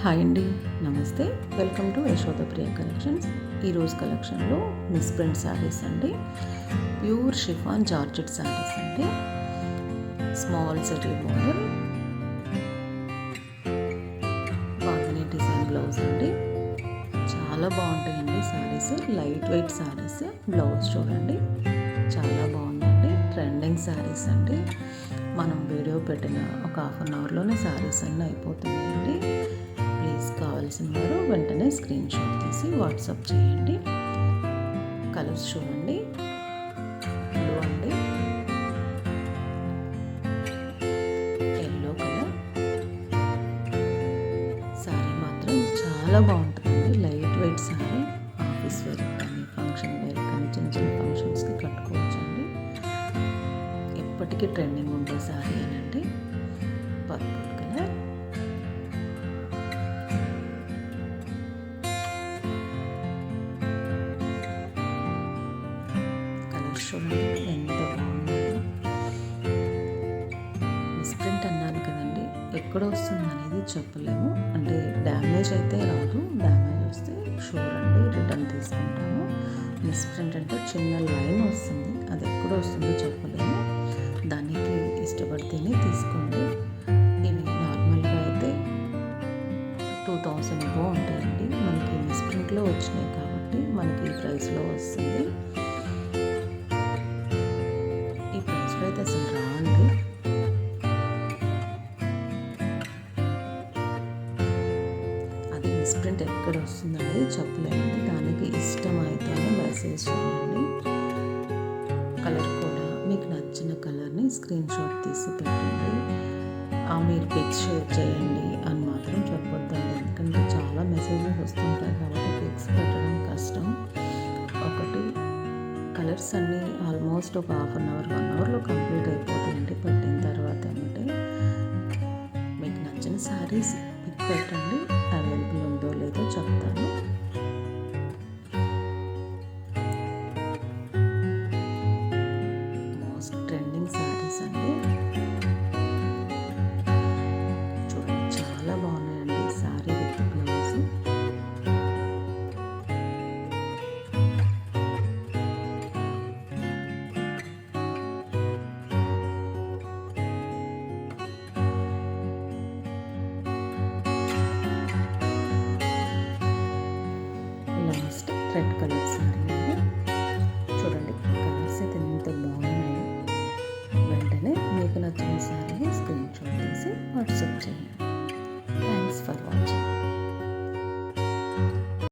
Hi అండి, నమస్తే. Welcome to Yashodapriya collections. ఈరోజు కలెక్షన్లో మిస్ ప్రింట్ శారీస్ అండి. ప్యూర్ షిఫాన్ జార్జెట్ శారీస్ అండి. Small zari border, bandhani design blouse అండి. చాలా బాగుంటాయండి saris. Light weight saris. Blouse చూడండి, చాలా బాగుందండి. ట్రెండింగ్ శారీస్ అండి. మనం వీడియో పెట్టిన ఒక హాఫ్ అన్ అవర్లోనే శారీస్ అన్నీ అయిపోతున్నాయండి. ప్లీజ్ కావాల్సిన వారు వెంటనే స్క్రీన్ షాట్ తీసి వాట్సాప్ చేయండి. కలర్స్ చూడండి, బ్లూ అండి, ఎల్లో కలర్. శారీ మాత్రం చాలా బాగుంటుందండి. Light weight sari. Office wear కానీ ఫంక్షన్ వేర్ కానీ చిన్న చిన్న ఫంక్షన్స్కి కట్టుకోవచ్చండి. ఎప్పటికీ ట్రెండింగ్ ఉండే శారీ అనండి. పర్పుల్ కలర్, చూడండి ఎంత బాగుందో. మిస్ప్రింట్ అన్నాను కదండి, ఎక్కడ వస్తుంది అనేది చెప్పలేము. అంటే డ్యామేజ్ అయితే రాదు. డ్యామేజ్ వస్తే షూర్ అండి రిటర్న్ తీసుకుంటాము. మిస్ప్రింట్ అంటే చిన్న లైన్ వస్తుంది, అది ఎక్కడ వస్తుందో చెప్పలేము. దానికి ఇష్టపడితేనే తీసుకోండి. ఇవి నార్మల్గా అయితే 2000 ఎబో ఉంటాయండి. మనకి మిస్ప్రింట్లో వచ్చినాయి కాబట్టి మనకి ఈ ప్రైస్లో వస్తుంది. అయితే అసలు రాండి. అది మిస్ప్రింట్ ఎక్కడ వస్తుందనేది చెప్పలేమండి. దానికి ఇష్టమైతేనే మెసేజ్ చేయండి. కలర్ కూడా మీకు నచ్చిన కలర్ని స్క్రీన్ షాట్ తీసి పెట్టండి. మీరు పిక్స్ షేర్ చేయండి అని మాత్రం చెప్పొద్దండి. ఎందుకంటే చాలా మెసేజెస్ వస్తుంటాయి కాబట్టి పిక్స్ పెట్టడం కష్టం. ఒకటి, కలర్స్ అన్నీ ఆల్మోస్ట్ ఒక హాఫ్ అన్ అవర్ 1 అవర్లో కంప్లీట్ అయిపోతాయండి. పెట్టిన తర్వాత ఏమంటే మీకు నచ్చిన శారీస్ పిక్ పెట్టండి, అవైలబుల్